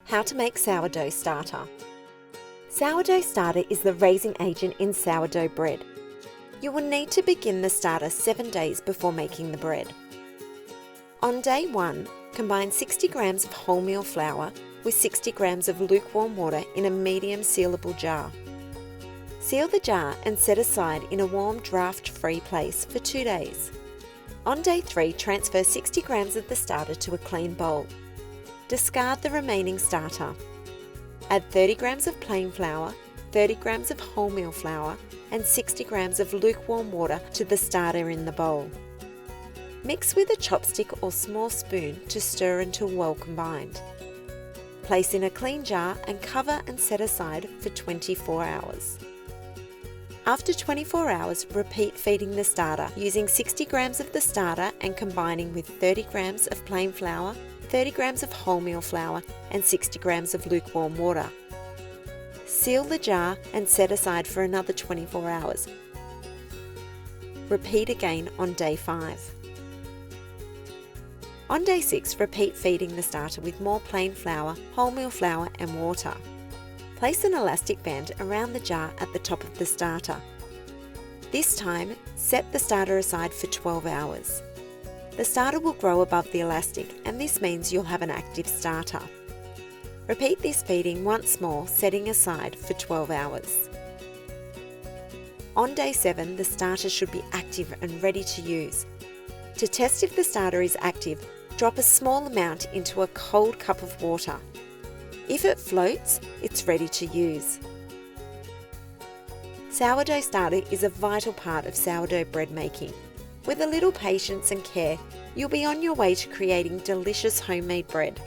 How to make sourdough starter. Sourdough starter is the raising agent in sourdough bread. You will need to begin the starter 7 days before making the bread. On day 1, combine 60 grams of wholemeal flour with 60 grams of lukewarm water in a medium sealable jar. Seal the jar and set aside in a warm draught-free place for 2 days. On day 3, transfer 60 grams of the starter to a clean bowl. Discard the remaining starter. Add 30 grams of plain flour, 30 grams of wholemeal flour, and 60 grams of lukewarm water to the starter in the bowl. Mix with a chopstick or small spoon to stir until well combined. Place in a clean jar and cover and set aside for 24 hours. After 24 hours, repeat feeding the starter using 60 grams of the starter and combining with 30 grams of plain flour, 30 grams of wholemeal flour and 60 grams of lukewarm water. Seal the jar and set aside for another 24 hours. Repeat again on day 5. On day 6, repeat feeding the starter with more plain flour, wholemeal flour and water. Place an elastic band around the jar at the top of the starter. This time, set the starter aside for 12 hours. The starter will grow above the elastic, and this means you'll have an active starter. Repeat this feeding once more, setting aside for 12 hours. On day 7, the starter should be active and ready to use. To test if the starter is active, drop a small amount into a cold cup of water. If it floats, it's ready to use. Sourdough starter is a vital part of sourdough bread making. With a little patience and care, you'll be on your way to creating delicious homemade bread.